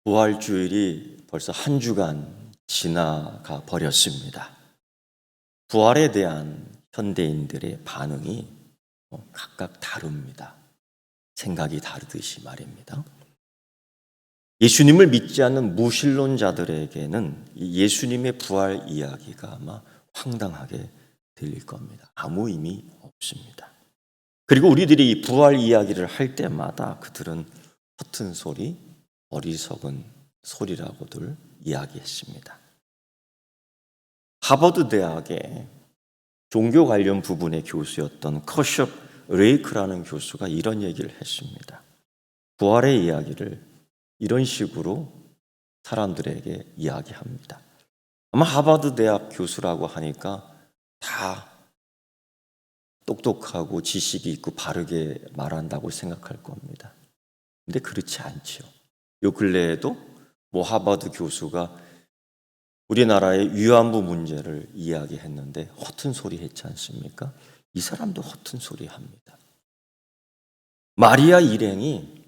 부활주일이 벌써 한 주간 지나가 버렸습니다. 부활에 대한 현대인들의 반응이 각각 다릅니다. 생각이 다르듯이 말입니다. 예수님을 믿지 않는 무신론자들에게는 예수님의 부활 이야기가 아마 황당하게 들릴 겁니다. 아무 의미 없습니다. 그리고 우리들이 이 부활 이야기를 할 때마다 그들은 허튼 소리, 어리석은 소리라고들 이야기했습니다. 하버드 대학의 종교 관련 부분의 교수였던 커숍 레이크라는 교수가 이런 얘기를 했습니다. 부활의 이야기를 이런 식으로 사람들에게 이야기합니다. 아마 하버드 대학 교수라고 하니까 다 똑똑하고 지식이 있고 바르게 말한다고 생각할 겁니다. 근데 그렇지 않죠. 요 근래에도 하버드 교수가 우리나라의 위안부 문제를 이야기했는데 허튼 소리 했지 않습니까? 이 사람도 허튼 소리 합니다. 마리아 일행이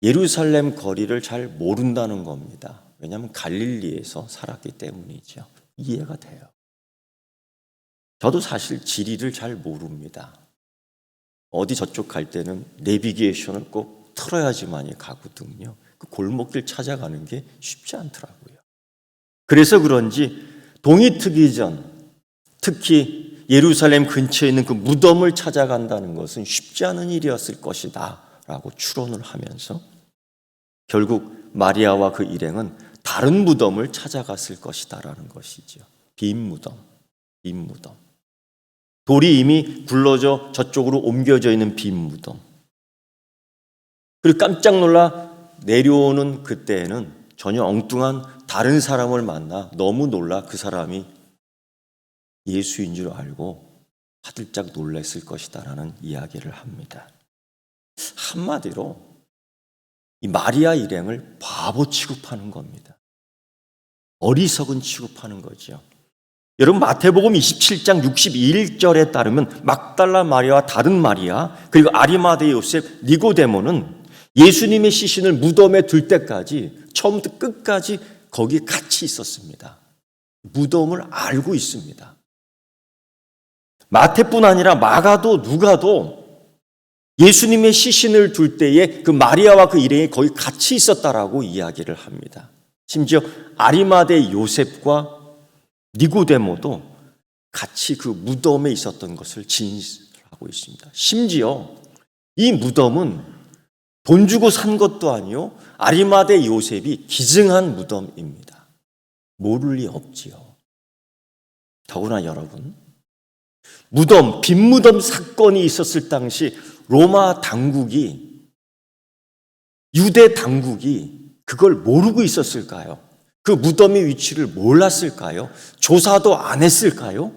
예루살렘 거리를 잘 모른다는 겁니다. 왜냐하면 갈릴리에서 살았기 때문이죠. 이해가 돼요. 저도 사실 지리를 잘 모릅니다. 어디 저쪽 갈 때는 내비게이션을 꼭 틀어야지만이 가거든요. 그 골목길 찾아가는 게 쉽지 않더라고요. 그래서 그런지 동이 트기 전, 특히 예루살렘 근처에 있는 그 무덤을 찾아간다는 것은 쉽지 않은 일이었을 것이다 라고 추론을 하면서 결국 마리아와 그 일행은 다른 무덤을 찾아갔을 것이다 라는 것이죠. 빈 무덤. 돌이 이미 굴러져 저쪽으로 옮겨져 있는 빈 무덤. 그리고 깜짝 놀라 내려오는 그때에는 전혀 엉뚱한 다른 사람을 만나 너무 놀라 그 사람이 예수인 줄 알고 화들짝 놀랐을 것이다 라는 이야기를 합니다. 한마디로 이 마리아 일행을 바보 취급하는 겁니다. 어리석은 취급하는 거죠. 여러분 마태복음 27장 61절에 따르면 막달라 마리아와 다른 마리아 그리고 아리마대 요셉 니고데모는 예수님의 시신을 무덤에 둘 때까지 처음부터 끝까지 거기 같이 있었습니다. 무덤을 알고 있습니다. 마태뿐 아니라 마가도 누가도 예수님의 시신을 둘 때에 그 마리아와 그 일행이 거기 같이 있었다라고 이야기를 합니다. 심지어 아리마대 요셉과 니고데모도 같이 그 무덤에 있었던 것을 진술하고 있습니다. 심지어 이 무덤은 돈 주고 산 것도 아니요 아리마대 요셉이 기증한 무덤입니다. 모를 리 없지요. 더구나 여러분 무덤, 빈 무덤 사건이 있었을 당시 로마 당국이 유대 당국이 그걸 모르고 있었을까요? 그 무덤의 위치를 몰랐을까요? 조사도 안 했을까요?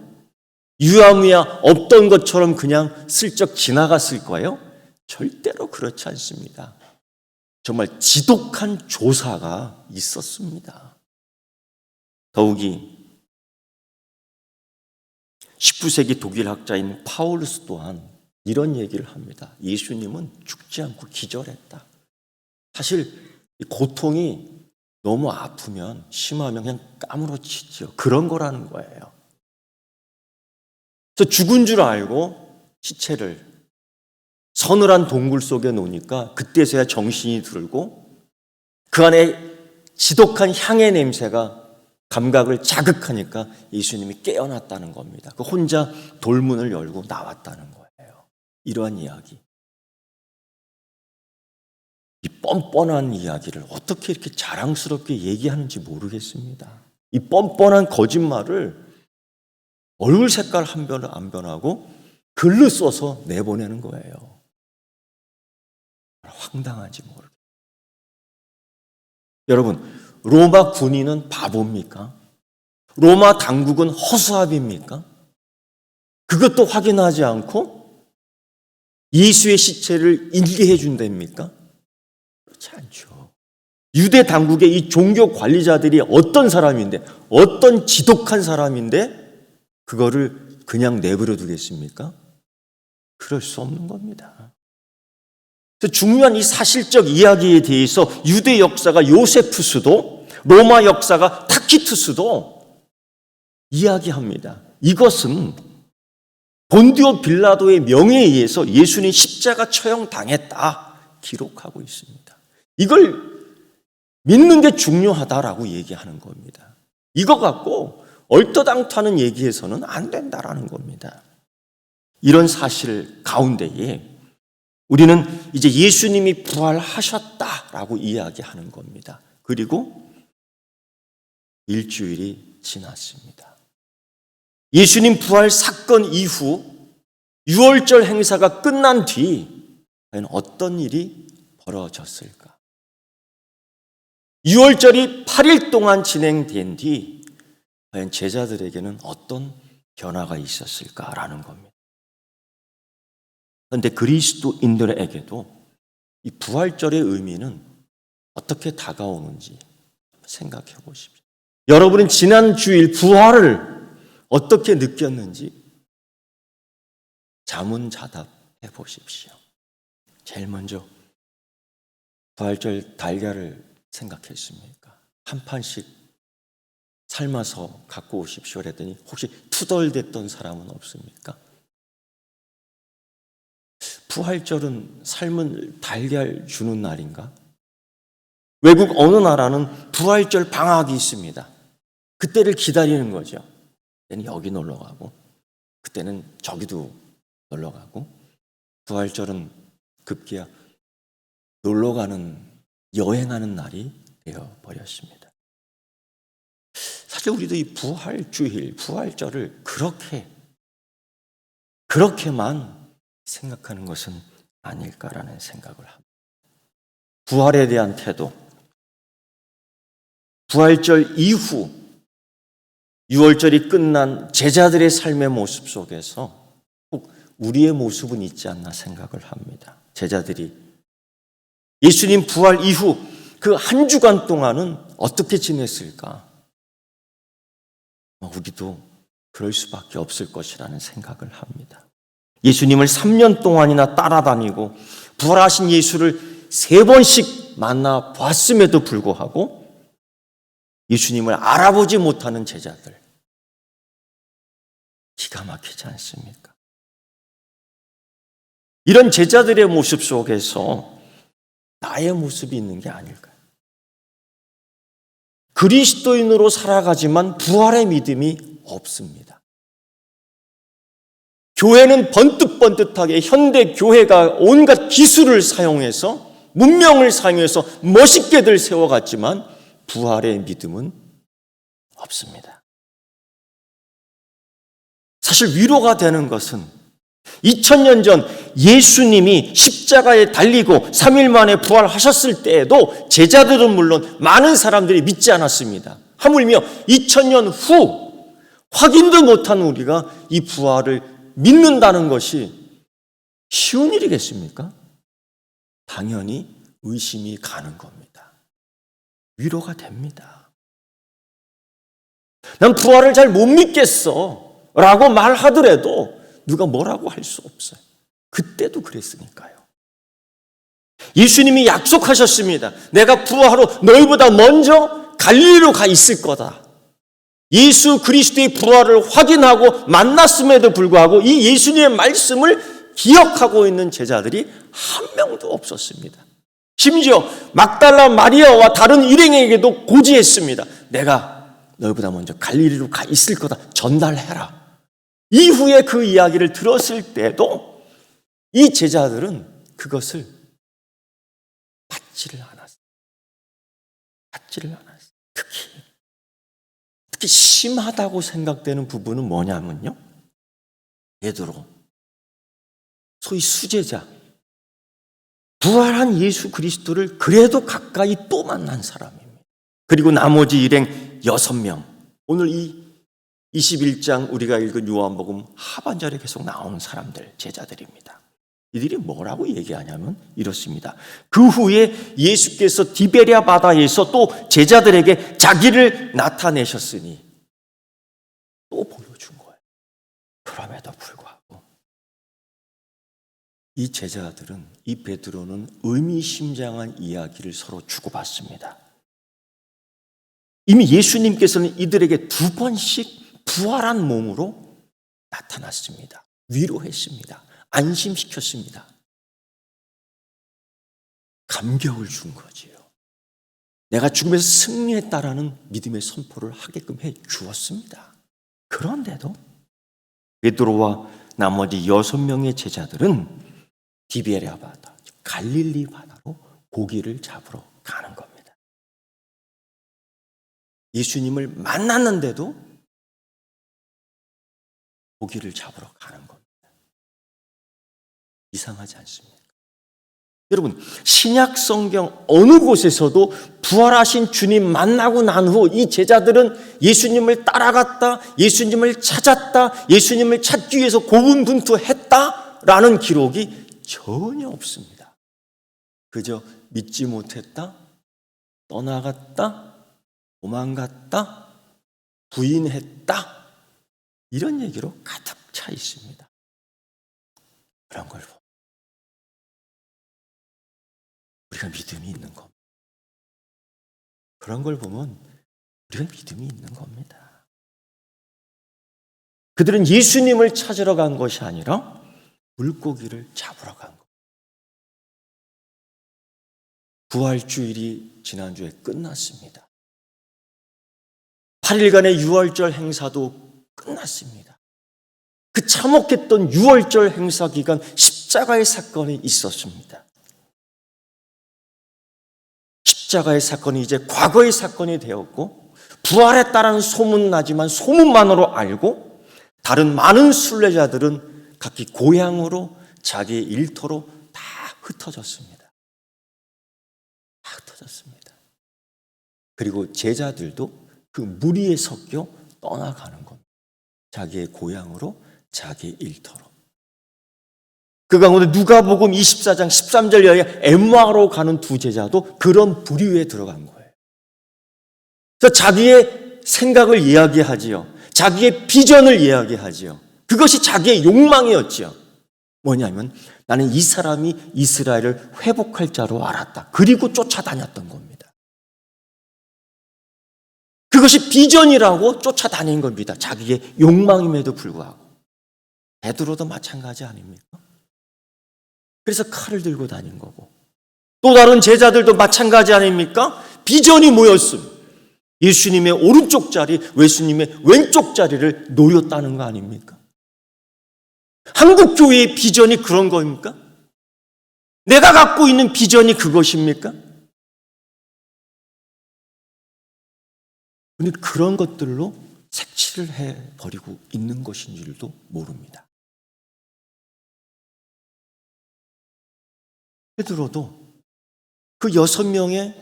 유야무야 없던 것처럼 그냥 슬쩍 지나갔을까요? 절대로 그렇지 않습니다. 정말 지독한 조사가 있었습니다. 더욱이 19세기 독일 학자인 파울루스 또한 이런 얘기를 합니다. 예수님은 죽지 않고 기절했다. 사실 고통이 너무 아프면 심하면 그냥 까무러치죠. 그런 거라는 거예요. 그래서 죽은 줄 알고 시체를 서늘한 동굴 속에 놓으니까 그때서야 정신이 들고 그 안에 지독한 향의 냄새가 감각을 자극하니까 예수님이 깨어났다는 겁니다. 그 혼자 돌문을 열고 나왔다는 거예요. 이러한 이야기. 이 뻔뻔한 이야기를 어떻게 이렇게 자랑스럽게 얘기하는지 모르겠습니다. 이 뻔뻔한 거짓말을 얼굴 색깔 한 변 안 변하고 글로 써서 내보내는 거예요. 황당한지 모르겠어요. 여러분, 로마 군인은 바보입니까? 로마 당국은 허수아비입니까? 그것도 확인하지 않고 예수의 시체를 인계해 준답니까? 그렇지 않죠. 유대 당국의 이 종교 관리자들이 어떤 사람인데, 어떤 지독한 사람인데 그거를 그냥 내버려 두겠습니까? 그럴 수 없는 겁니다. 그래서 중요한 이 사실적 이야기에 대해서 유대 역사가 요세푸스도 로마 역사가 타키투스도 이야기합니다. 이것은 본디오 빌라도의 명예에 의해서 예수님 십자가 처형당했다 기록하고 있습니다. 이걸 믿는 게 중요하다라고 얘기하는 겁니다. 이거 갖고 얼떠당토하는 얘기해서는 안 된다라는 겁니다. 이런 사실 가운데에 우리는 이제 예수님이 부활하셨다라고 이야기하는 겁니다. 그리고 일주일이 지났습니다. 예수님 부활 사건 이후 유월절 행사가 끝난 뒤 과연 어떤 일이 벌어졌을까? 유월절이 8일 동안 진행된 뒤 과연 제자들에게는 어떤 변화가 있었을까라는 겁니다. 그런데 그리스도인들에게도 이 부활절의 의미는 어떻게 다가오는지 생각해 보십시오. 여러분은 지난 주일 부활을 어떻게 느꼈는지 자문자답해 보십시오. 제일 먼저 부활절 달걀을 생각했습니까? 한 판씩 삶아서 갖고 오십시오 그랬더니 혹시 투덜댔던 사람은 없습니까? 부활절은 삶은 달걀 주는 날인가? 외국 어느 나라는 부활절 방학이 있습니다. 그때를 기다리는 거죠. 그때는 여기 놀러 가고 그때는 저기도 놀러 가고 부활절은 급기야 놀러 가는 여행하는 날이 되어버렸습니다. 사실 우리도 이 부활주일, 부활절을 그렇게만 생각하는 것은 아닐까라는 생각을 합니다. 부활에 대한 태도, 부활절 이후 유월절이 끝난 제자들의 삶의 모습 속에서 꼭 우리의 모습은 있지 않나 생각을 합니다. 제자들이 예수님 부활 이후 그 한 주간 동안은 어떻게 지냈을까? 우리도 그럴 수밖에 없을 것이라는 생각을 합니다. 예수님을 3년 동안이나 따라다니고 부활하신 예수를 3번씩 만나 봤음에도 불구하고 예수님을 알아보지 못하는 제자들, 기가 막히지 않습니까? 이런 제자들의 모습 속에서 나의 모습이 있는 게 아닐까요? 그리스도인으로 살아가지만 부활의 믿음이 없습니다. 교회는 번뜩번뜩하게 현대 교회가 온갖 기술을 사용해서 문명을 사용해서 멋있게들 세워갔지만 부활의 믿음은 없습니다. 사실 위로가 되는 것은 2000년 전 예수님이 십자가에 달리고 3일 만에 부활하셨을 때에도 제자들은 물론 많은 사람들이 믿지 않았습니다. 하물며 2000년 후 확인도 못한 우리가 이 부활을 믿는다는 것이 쉬운 일이겠습니까? 당연히 의심이 가는 겁니다. 위로가 됩니다. 난 부활을 잘 못 믿겠어 라고 말하더라도 누가 뭐라고 할 수 없어요. 그때도 그랬으니까요. 예수님이 약속하셨습니다. 내가 부활하러 너희보다 먼저 갈릴리로 가 있을 거다. 예수 그리스도의 부활을 확인하고 만났음에도 불구하고 이 예수님의 말씀을 기억하고 있는 제자들이 한 명도 없었습니다. 심지어 막달라 마리아와 다른 일행에게도 고지했습니다. 내가 너희보다 먼저 갈릴리로 가 있을 거다. 전달해라. 이후에 그 이야기를 들었을 때도 이 제자들은 그것을 받지를 않았어요. 특히 심하다고 생각되는 부분은 뭐냐면요. 베드로, 소위 수제자, 부활한 예수 그리스도를 그래도 가까이 또 만난 사람입니다. 그리고 나머지 일행 6명, 오늘 이 21장 우리가 읽은 요한복음 하반절에 계속 나오는 사람들, 제자들입니다. 이들이 뭐라고 얘기하냐면 이렇습니다. 그 후에 예수께서 디베랴 바다에서 또 제자들에게 자기를 나타내셨으니 또 보여준 거예요. 그럼에도 불구하고 이 제자들은, 이 베드로는 의미심장한 이야기를 서로 주고받습니다. 이미 예수님께서는 이들에게 2번씩 부활한 몸으로 나타났습니다. 위로했습니다. 안심시켰습니다. 감격을 준 거지요. 내가 죽음에서 승리했다라는 믿음의 선포를 하게끔 해 주었습니다. 그런데도 베드로와 나머지 6명의 제자들은 디베랴 바다, 갈릴리 바다로 고기를 잡으러 가는 겁니다. 예수님을 만났는데도 고기를 잡으러 가는 겁니다. 이상하지 않습니까? 여러분, 신약 성경 어느 곳에서도 부활하신 주님 만나고 난 후 이 제자들은 예수님을 따라갔다, 예수님을 찾았다, 예수님을 찾기 위해서 고군분투했다라는 기록이 전혀 없습니다. 그저 믿지 못했다, 떠나갔다, 도망갔다, 부인했다, 이런 얘기로 가득 차 있습니다. 그런 걸 보면 우리가 믿음이 있는 겁니다. 그런 걸 보면 우리가 믿음이 있는 겁니다. 그들은 예수님을 찾으러 간 것이 아니라 물고기를 잡으러 간 겁니다. 부활주일이 지난주에 끝났습니다. 8일간의 유월절 행사도 끝났습니다. 그 참혹했던 유월절 행사 기간 십자가의 사건이 있었습니다. 십자가의 사건이 이제 과거의 사건이 되었고, 부활했다라는 소문나지만 소문만으로 알고 다른 많은 순례자들은 각기 고향으로, 자기의 일터로 다 흩어졌습니다. 다 흩어졌습니다. 그리고 제자들도 그 무리에 섞여 떠나가는 겁니다. 자기의 고향으로, 자기의 일터로. 그 가운데 누가복음 24장 13절 이하에 엠마오로 가는 2 제자도 그런 부류에 들어간 거예요. 그래서 자기의 생각을 이야기하지요. 자기의 비전을 이야기하지요. 그것이 자기의 욕망이었지요. 뭐냐면 나는 이 사람이 이스라엘을 회복할 자로 알았다. 그리고 쫓아다녔던 겁니다. 그것이 비전이라고 쫓아다닌 겁니다. 자기의 욕망임에도 불구하고. 베드로도 마찬가지 아닙니까? 그래서 칼을 들고 다닌 거고, 또 다른 제자들도 마찬가지 아닙니까? 비전이 뭐였습니까? 예수님의 오른쪽 자리, 예수님의 왼쪽 자리를 노렸다는 거 아닙니까? 한국교회의 비전이 그런 겁니까? 내가 갖고 있는 비전이 그것입니까? 근데 그런 것들로 색칠을 해버리고 있는 것인 줄도 모릅니다. 베드로도 그 6명의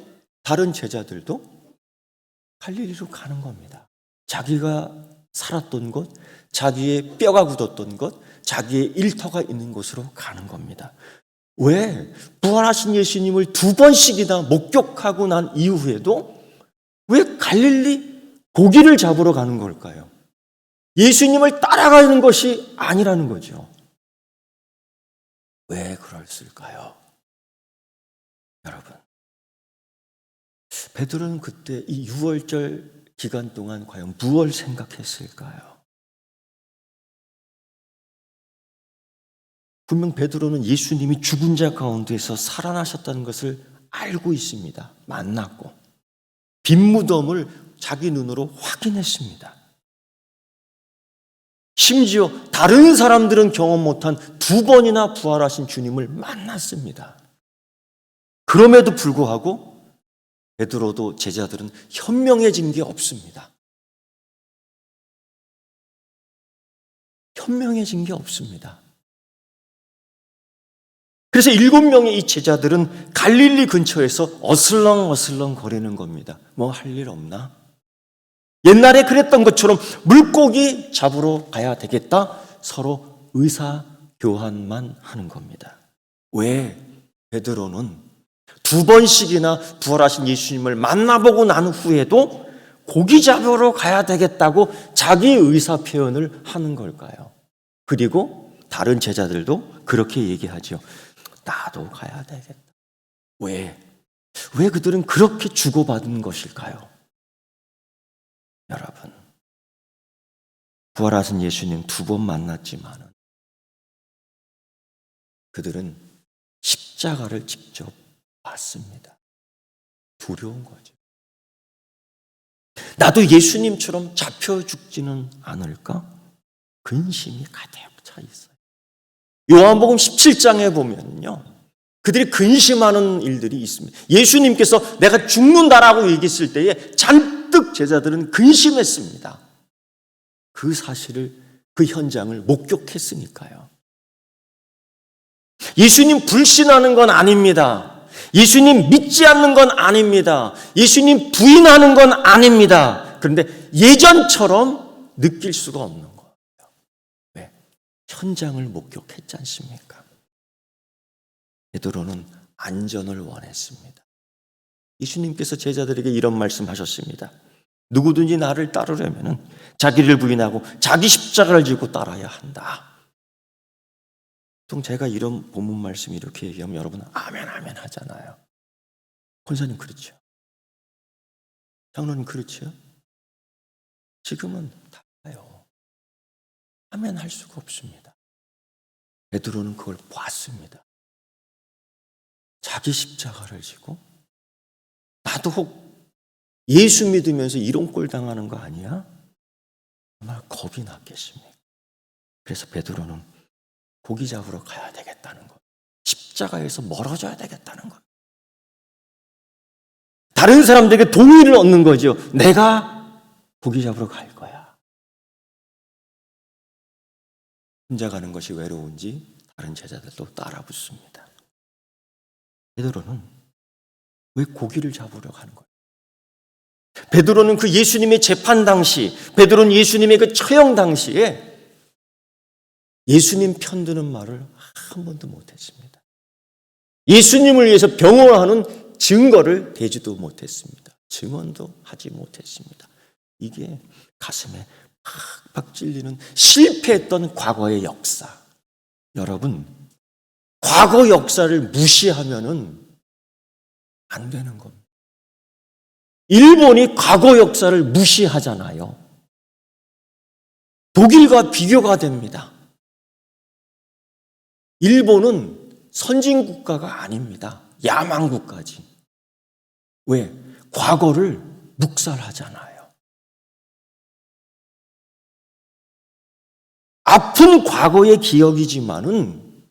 다른 제자들도 갈릴리로 가는 겁니다. 자기가 살았던 곳, 자기의 뼈가 굳었던 곳, 자기의 일터가 있는 곳으로 가는 겁니다. 왜? 부활하신 예수님을 2번씩이나 목격하고 난 이후에도 왜 갈릴리 고기를 잡으러 가는 걸까요? 예수님을 따라가는 것이 아니라는 거죠. 왜 그랬을까요? 여러분, 베드로는 그때 이 유월절 기간 동안 과연 무엇을 생각했을까요? 분명 베드로는 예수님이 죽은 자 가운데서 살아나셨다는 것을 알고 있습니다. 만났고 빈 무덤을 자기 눈으로 확인했습니다. 심지어 다른 사람들은 경험 못한 2번이나 부활하신 주님을 만났습니다. 그럼에도 불구하고 베드로도 제자들은 현명해진 게 없습니다. 현명해진 게 없습니다. 그래서 7명의 이 제자들은 갈릴리 근처에서 어슬렁어슬렁 거리는 겁니다. 뭐 할 일 없나? 옛날에 그랬던 것처럼 물고기 잡으러 가야 되겠다. 서로 의사 교환만 하는 겁니다. 왜? 베드로는 2번씩이나 부활하신 예수님을 만나보고 난 후에도 고기 잡으러 가야 되겠다고 자기 의사 표현을 하는 걸까요? 그리고 다른 제자들도 그렇게 얘기하죠. 나도 가야 되겠다. 왜? 왜 그들은 그렇게 주고받은 것일까요? 여러분, 부활하신 예수님 2번 만났지만 그들은 십자가를 직접 봤습니다. 두려운 거죠. 나도 예수님처럼 잡혀 죽지는 않을까? 근심이 가득 차 있어요. 요한복음 17장에 보면요, 그들이 근심하는 일들이 있습니다. 예수님께서 내가 죽는다라고 얘기했을 때에 잔뜩 제자들은 근심했습니다. 그 사실을, 그 현장을 목격했으니까요. 예수님 불신하는 건 아닙니다. 예수님 믿지 않는 건 아닙니다. 예수님 부인하는 건 아닙니다. 그런데 예전처럼 느낄 수가 없는 거예요. 왜? 현장을 목격했지 않습니까? 베드로는 안전을 원했습니다. 예수님께서 제자들에게 이런 말씀하셨습니다. 누구든지 나를 따르려면 자기를 부인하고 자기 십자가를 지고 따라야 한다. 보통 제가 이런 본문 말씀 이렇게 얘기하면 여러분은 아멘 아멘 하잖아요. 권사님 그렇죠? 장로님 그렇죠? 지금은 달라요. 아멘 할 수가 없습니다. 베드로는 그걸 봤습니다. 자기 십자가를 지고 나도 혹 예수 믿으면서 이런 꼴 당하는 거 아니야? 정말 겁이 났겠습니까? 그래서 베드로는 고기 잡으러 가야 되겠다는 것. 십자가에서 멀어져야 되겠다는 것. 다른 사람들에게 동의를 얻는 거죠. 내가 고기 잡으러 갈 거야. 혼자 가는 것이 외로운지 다른 제자들도 따라 붙습니다. 베드로는 왜 고기를 잡으러 가는 거예요? 베드로는 그 예수님의 재판 당시, 베드로는 예수님의 그 처형 당시에 예수님 편드는 말을 한 번도 못했습니다. 예수님을 위해서 병호하는 증거를 대지도 못했습니다. 증언도 하지 못했습니다. 이게 가슴에 팍팍 찔리는 실패했던 과거의 역사. 여러분, 과거 역사를 무시하면은 안 되는 겁니다. 일본이 과거 역사를 무시하잖아요. 독일과 비교가 됩니다. 일본은 선진국가가 아닙니다. 야망국가지. 왜? 과거를 묵살하잖아요. 아픈 과거의 기억이지만은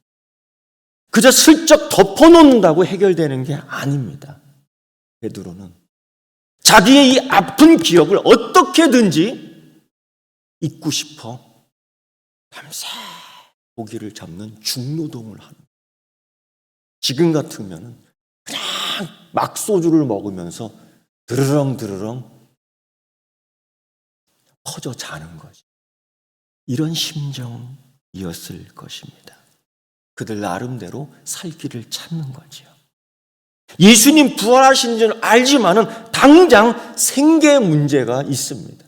그저 슬쩍 덮어놓는다고 해결되는 게 아닙니다. 베드로는 자기의 이 아픈 기억을 어떻게든지 잊고 싶어 밤새 고기를 잡는 중노동을 하는. 지금 같으면 그냥 막 소주를 먹으면서 드르렁 퍼져 자는 거지. 이런 심정이었을 것입니다. 그들 나름대로 살 길을 찾는 거죠. 예수님 부활하신 줄 알지만은 당장 생계 문제가 있습니다.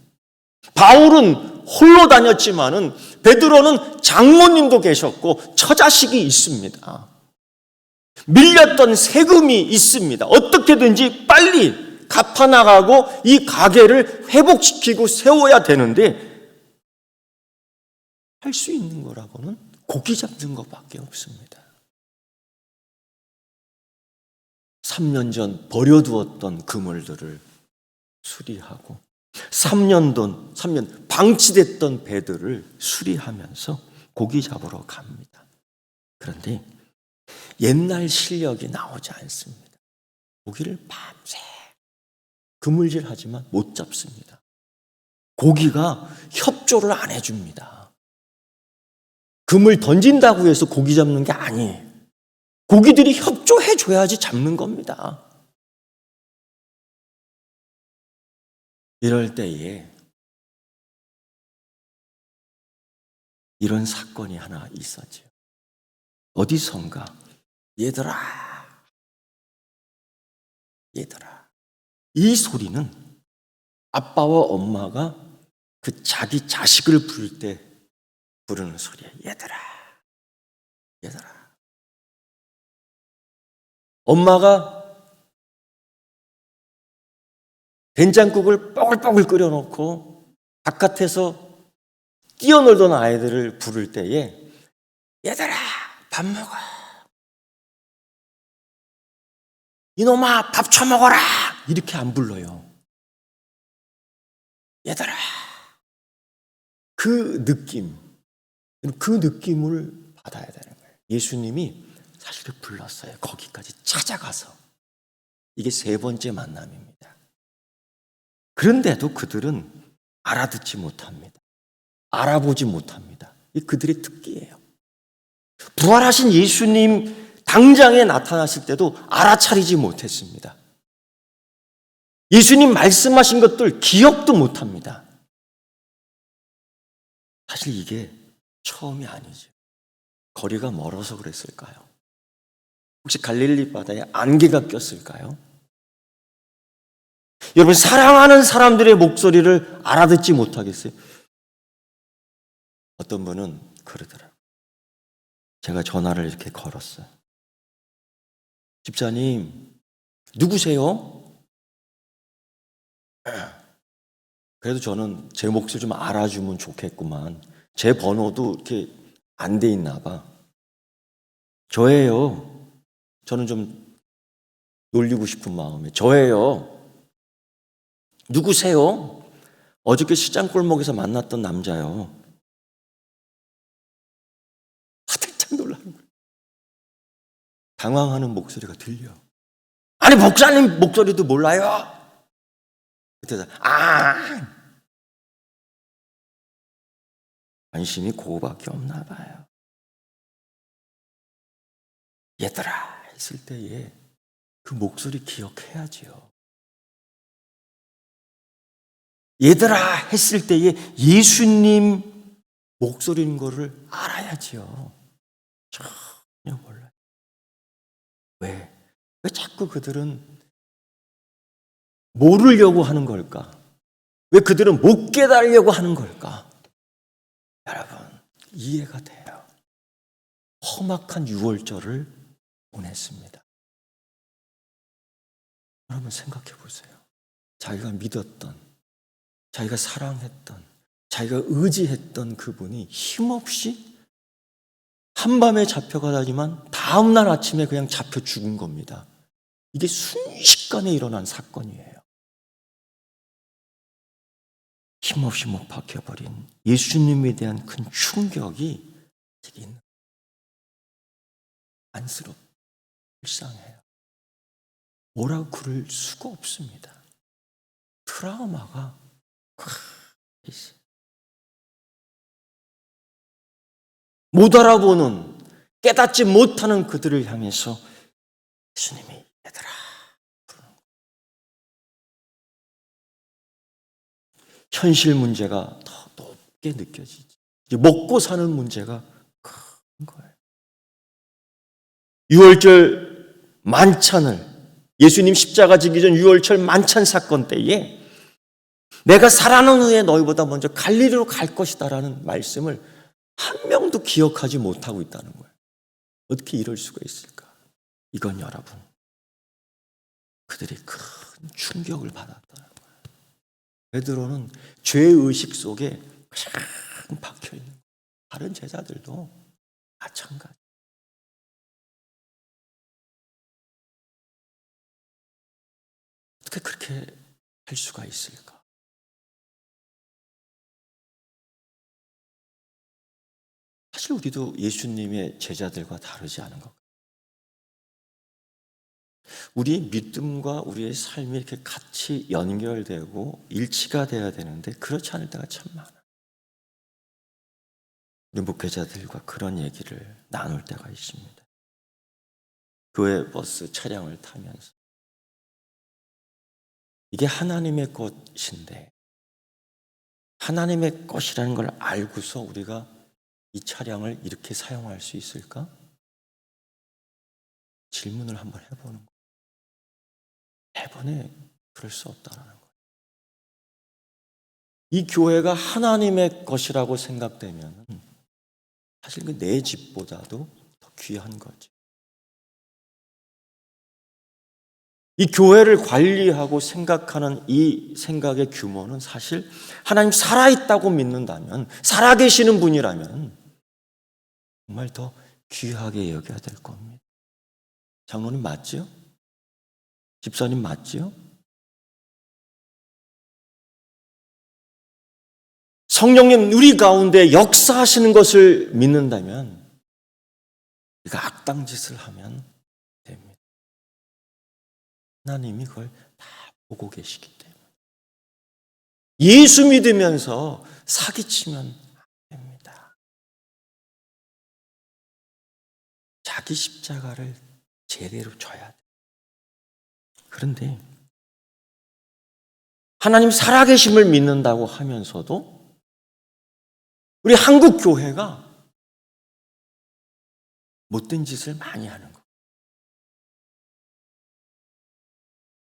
바울은 홀로 다녔지만은 베드로는 장모님도 계셨고 처자식이 있습니다. 밀렸던 세금이 있습니다. 어떻게든지 빨리 갚아나가고 이 가게를 회복시키고 세워야 되는데 할 수 있는 거라고는 고기 잡는 것밖에 없습니다. 3년 전 버려두었던 그물들을 수리하고 3년 방치됐던 배들을 수리하면서 고기 잡으러 갑니다. 그런데 옛날 실력이 나오지 않습니다. 고기를 밤새 그물질하지만 못 잡습니다. 고기가 협조를 안 해줍니다. 그물 던진다고 해서 고기 잡는 게 아니에요. 고기들이 협조해줘야지 잡는 겁니다. 이럴 때에 이런 사건이 하나 있었죠. 어디선가 얘들아 이 소리는 아빠와 엄마가 그 자기 자식을 부를 때 부르는 소리예요. 얘들아. 얘들아. 엄마가 된장국을 뽀글뽀글 끓여놓고 바깥에서 뛰어놀던 아이들을 부를 때에 얘들아 밥 먹어. 이놈아 밥 처먹어라. 이렇게 안 불러요. 얘들아. 그 느낌을 받아야 되는 거예요. 예수님이 사실 불렀어요. 거기까지 찾아가서. 이게 세 번째 만남입니다. 그런데도 그들은 알아듣지 못합니다. 알아보지 못합니다. 이 그들의 특기예요. 부활하신 예수님 당장에 나타났을 때도 알아차리지 못했습니다. 예수님 말씀하신 것들 기억도 못합니다. 사실 이게 처음이 아니죠. 거리가 멀어서 그랬을까요? 혹시 갈릴리 바다에 안개가 꼈을까요? 여러분, 사랑하는 사람들의 목소리를 알아듣지 못하겠어요? 어떤 분은 그러더라고요. 제가 전화를 이렇게 걸었어요. 집사님, 누구세요? 그래도 저는 제 몫을 좀 알아주면 좋겠구만. 제 번호도 이렇게 안 돼 있나 봐. 저예요. 저는 좀 놀리고 싶은 마음에. 저예요. 누구세요? 어저께 시장 골목에서 만났던 남자요. 화들짝 놀라는 거예요. 당황하는 목소리가 들려. 아니, 목사님 목소리도 몰라요? 그때서 관심이 그거밖에 없나 봐요. 얘들아 했을 때에 그 목소리 기억해야지요. 얘들아 했을 때에 예수님 목소리인 거를 알아야지요. 전혀 몰라요. 왜 자꾸 그들은 모르려고 하는 걸까? 왜 그들은 못 깨달으려고 하는 걸까? 여러분, 이해가 돼요. 험악한 유월절을 보냈습니다. 여러분 생각해 보세요. 자기가 믿었던, 자기가 사랑했던, 자기가 의지했던 그분이 힘없이 한밤에 잡혀가다니만 다음날 아침에 그냥 잡혀 죽은 겁니다. 이게 순식간에 일어난 사건이에요. 힘없이 못 박혀버린 예수님에 대한 큰 충격이 되게 안쓰럽고 불쌍해요. 뭐라고 그럴 수가 없습니다. 트라우마가 있어요. 못 알아보는, 깨닫지 못하는 그들을 향해서 예수님이 얘들아 부르는 거예요. 현실 문제가 더 높게 느껴지지. 이제 먹고 사는 문제가 큰 거예요. 6월절 만찬을, 예수님 십자가 지기 전 6월절 만찬 사건 때에 내가 살아난 후에 너희보다 먼저 갈릴리로 갈 것이다라는 말씀을 한 명도 기억하지 못하고 있다는 거예요. 어떻게 이럴 수가 있을까? 이건 여러분, 그들이 큰 충격을 받았다는 거예요. 베드로는 죄의식 속에 그냥 박혀있는 거예요. 다른 제자들도 마찬가지. 어떻게 그렇게 할 수가 있을까? 사실 우리도 예수님의 제자들과 다르지 않은 것 같아요. 우리 믿음과 우리의 삶이 이렇게 같이 연결되고 일치가 돼야 되는데 그렇지 않을 때가 참 많아요. 우리 목회자들과 그런 얘기를 나눌 때가 있습니다. 교회 버스 차량을 타면서 이게 하나님의 것인데 하나님의 것이라는 걸 알고서 우리가 이 차량을 이렇게 사용할 수 있을까? 질문을 한번 해보는 거예요. 대번에 그럴 수 없다라는 거예요. 이 교회가 하나님의 것이라고 생각되면 사실 그 내 집보다도 더 귀한 거죠. 이 교회를 관리하고 생각하는 이 생각의 규모는 사실 하나님 살아있다고 믿는다면, 살아계시는 분이라면 정말 더 귀하게 여겨야 될 겁니다. 장로님 맞지요? 집사님 맞지요? 성령님 우리 가운데 역사하시는 것을 믿는다면 우리가 악당 짓을 하면 됩니다. 하나님이 그걸 다 보고 계시기 때문에. 예수 믿으면서 사기치면 안 됩니다. 자기 십자가를 제대로 져야 돼요. 그런데 하나님 살아계심을 믿는다고 하면서도 우리 한국 교회가 못된 짓을 많이 하는 것.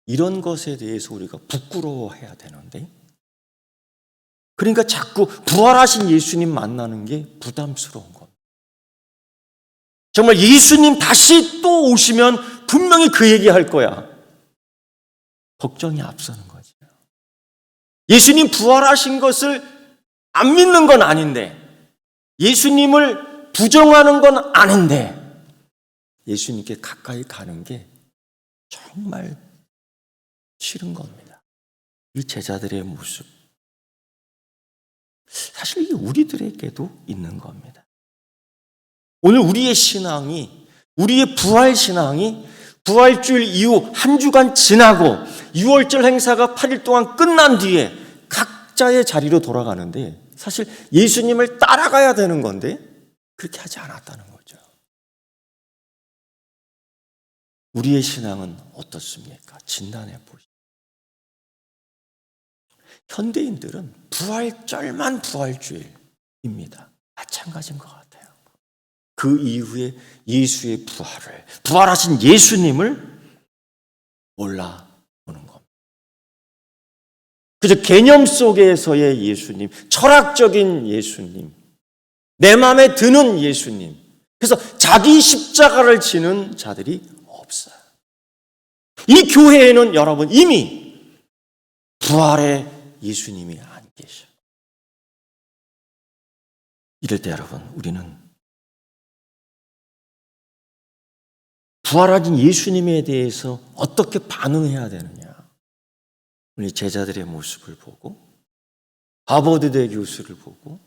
이런 것에 대해서 우리가 부끄러워해야 되는데, 그러니까 자꾸 부활하신 예수님 만나는 게 부담스러운 겁니다. 정말 예수님 다시 또 오시면 분명히 그 얘기할 거야. 걱정이 앞서는 거죠. 예수님 부활하신 것을 안 믿는 건 아닌데, 예수님을 부정하는 건 아닌데, 예수님께 가까이 가는 게 정말 싫은 겁니다. 이 제자들의 모습. 사실 이게 우리들에게도 있는 겁니다. 오늘 우리의 신앙이, 우리의 부활 신앙이 부활주일 이후 한 주간 지나고 6월절 행사가 8일 동안 끝난 뒤에 각자의 자리로 돌아가는데, 사실 예수님을 따라가야 되는 건데 그렇게 하지 않았다는 거죠. 우리의 신앙은 어떻습니까? 진단해 보시죠. 현대인들은 부활절만 부활주일입니다. 마찬가지인 것 같아요. 그 이후에 예수의 부활을, 부활하신 예수님을 몰라보는 겁니다. 그저 개념 속에서의 예수님, 철학적인 예수님, 내 마음에 드는 예수님, 그래서 자기 십자가를 지는 자들이 없어요. 이 교회에는 여러분 이미 부활의 예수님이 안 계셔. 이럴 때 여러분, 우리는 부활하신 예수님에 대해서 어떻게 반응해야 되느냐? 우리 제자들의 모습을 보고, 하버드대 교수를 보고,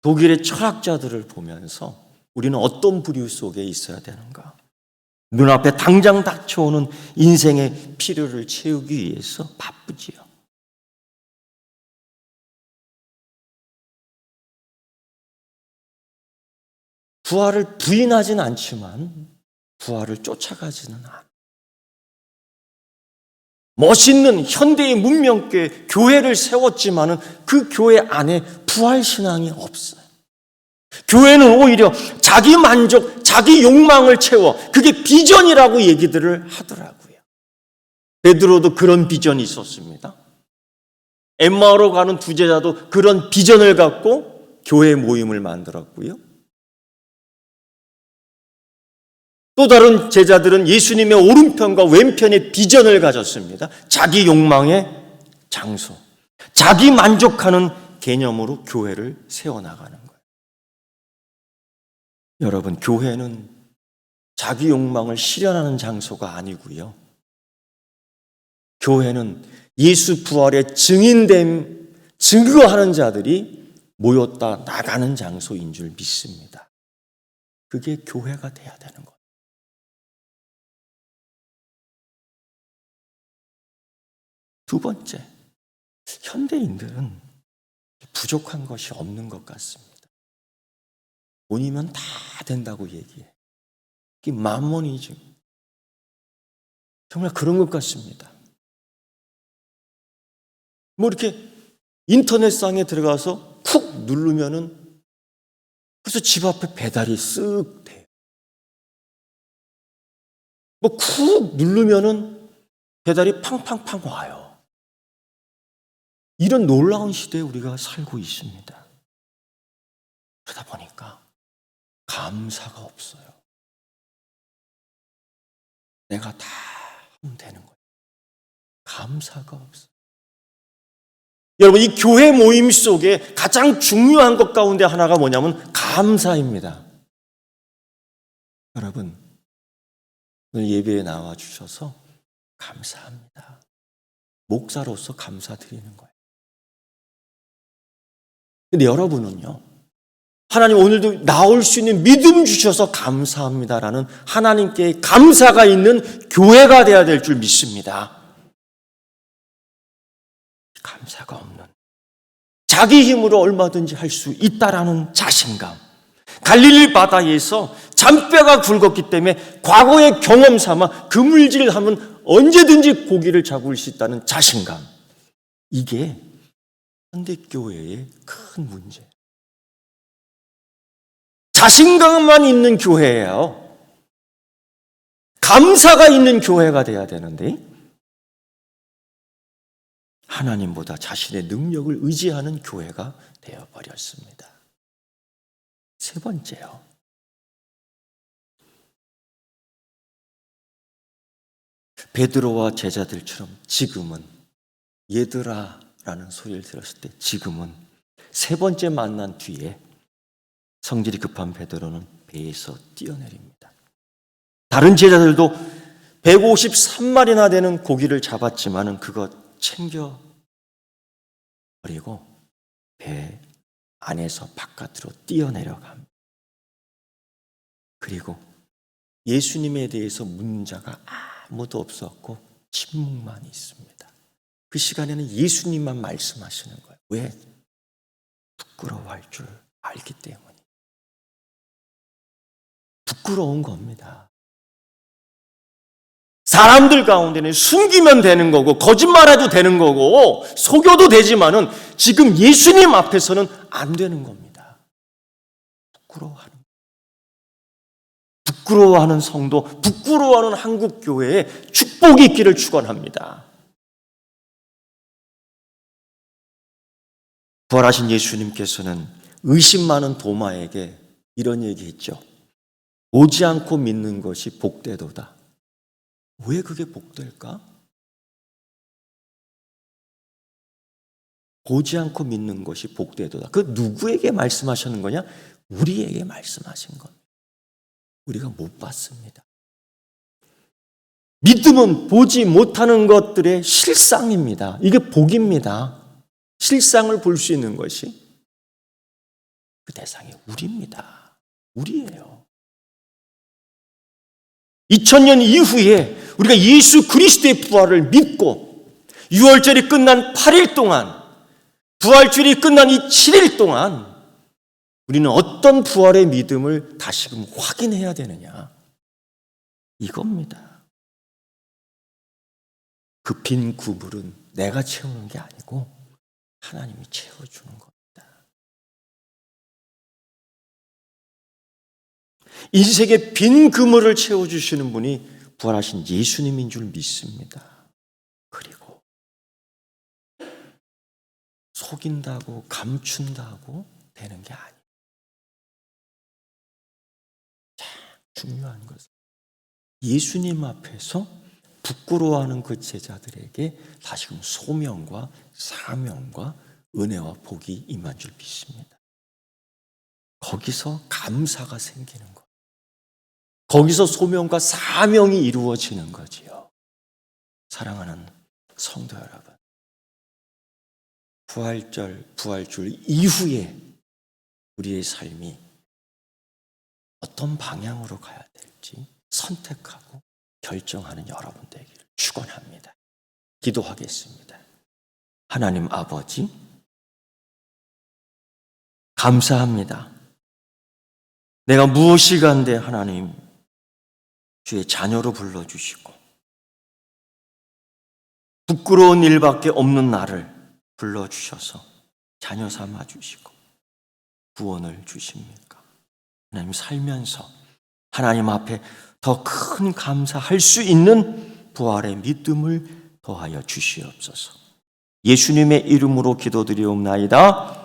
독일의 철학자들을 보면서 우리는 어떤 부류 속에 있어야 되는가? 눈앞에 당장 닥쳐오는 인생의 필요를 채우기 위해서 바쁘지요. 부활을 부인하진 않지만 부활을 쫓아가지는 않아요. 멋있는 현대의 문명계 교회를 세웠지만은 그 교회 안에 부활 신앙이 없어요. 교회는 오히려 자기 만족, 자기 욕망을 채워, 그게 비전이라고 얘기들을 하더라고요. 베드로도 그런 비전이 있었습니다. 엠마오로 가는 두 제자도 그런 비전을 갖고 교회 모임을 만들었고요. 또 다른 제자들은 예수님의 오른편과 왼편의 비전을 가졌습니다. 자기 욕망의 장소, 자기 만족하는 개념으로 교회를 세워나가는 거예요. 여러분, 교회는 자기 욕망을 실현하는 장소가 아니고요. 교회는 예수 부활의 증인됨, 증거하는 자들이 모였다 나가는 장소인 줄 믿습니다. 그게 교회가 돼야 되는 거예요. 두 번째, 현대인들은 부족한 것이 없는 것 같습니다. 돈이면 다 된다고 얘기해. 이게 만몬이죠. 정말 그런 것 같습니다. 뭐 이렇게 인터넷상에 들어가서 쿡 누르면은 그래서 집 앞에 배달이 쓱 돼요. 뭐 쿡 누르면은 배달이 팡팡팡 와요. 이런 놀라운 시대에 우리가 살고 있습니다. 그러다 보니까 감사가 없어요. 내가 다 하면 되는 거예요. 감사가 없어. 여러분, 이 교회 모임 속에 가장 중요한 것 가운데 하나가 뭐냐면 감사입니다. 여러분, 오늘 예배에 나와 주셔서 감사합니다. 목사로서 감사드리는 거예요. 근데 여러분은요, 하나님 오늘도 나올 수 있는 믿음 주셔서 감사합니다라는 하나님께 감사가 있는 교회가 되어야 될 줄 믿습니다. 감사가 없는, 자기 힘으로 얼마든지 할 수 있다라는 자신감. 갈릴리 바다에서 잔뼈가 굵었기 때문에 과거의 경험 삼아 그물질을 하면 언제든지 고기를 잡을 수 있다는 자신감. 이게 현대교회의 큰 문제예요. 자신감만 있는 교회예요. 감사가 있는 교회가 돼야 되는데 하나님보다 자신의 능력을 의지하는 교회가 되어버렸습니다. 세 번째요. 베드로와 제자들처럼 지금은 얘들아 라는 소리를 들었을 때 지금은 세 번째 만난 뒤에 성질이 급한 베드로는 배에서 뛰어내립니다. 다른 제자들도 153마리나 되는 고기를 잡았지만은 그것 챙겨 버리고 배 안에서 바깥으로 뛰어내려갑니다. 그리고 예수님에 대해서 묻는 자가 아무도 없었고 침묵만 있습니다. 그 시간에는 예수님만 말씀하시는 거예요. 왜? 부끄러워할 줄 알기 때문에. 부끄러운 겁니다. 사람들 가운데는 숨기면 되는 거고 거짓말해도 되는 거고 속여도 되지만은 지금 예수님 앞에서는 안 되는 겁니다. 부끄러워하는 성도, 부끄러워하는 한국 교회에 축복이 있기를 축원합니다. 부활하신 예수님께서는 의심 많은 도마에게 이런 얘기했죠. 오지 않고 믿는 것이 복되도다. 왜 그게 복될까? 보지 않고 믿는 것이 복되도다. 그 누구에게 말씀하시는 거냐? 우리에게 말씀하신 겁니다. 우리가 못 봤습니다. 믿음은 보지 못하는 것들의 실상입니다. 이게 복입니다. 실상을 볼 수 있는 것이 그 대상이 우리입니다. 우리예요. 2000년 이후에 우리가 예수 그리스도의 부활을 믿고 6월절이 끝난 8일 동안, 부활주일이 끝난 이 7일 동안 우리는 어떤 부활의 믿음을 다시금 확인해야 되느냐? 이겁니다. 그 빈 그물은 내가 채우는 게 아니고 하나님이 채워주는 겁니다. 인생의 빈 그물을 채워주시는 분이 부활하신 예수님인 줄 믿습니다. 그리고 속인다고 감춘다고 되는 게 아니에요. 참 중요한 것은 예수님 앞에서 부끄러워하는 그 제자들에게 다시금 소명과 사명과 은혜와 복이 임한 줄 믿습니다. 거기서 감사가 생기는 것. 거기서 소명과 사명이 이루어지는 거지요. 사랑하는 성도 여러분, 부활주일 이후에 우리의 삶이 어떤 방향으로 가야 될지 선택하고 결정하는 여러분 되기를 축원합니다. 기도하겠습니다. 하나님 아버지, 감사합니다. 내가 무엇이 간데 하나님 주의 자녀로 불러주시고 부끄러운 일밖에 없는 나를 불러주셔서 자녀 삼아주시고 구원을 주십니까? 하나님 살면서 하나님 앞에 더 큰 감사할 수 있는 부활의 믿음을 더하여 주시옵소서. 예수님의 이름으로 기도드리옵나이다.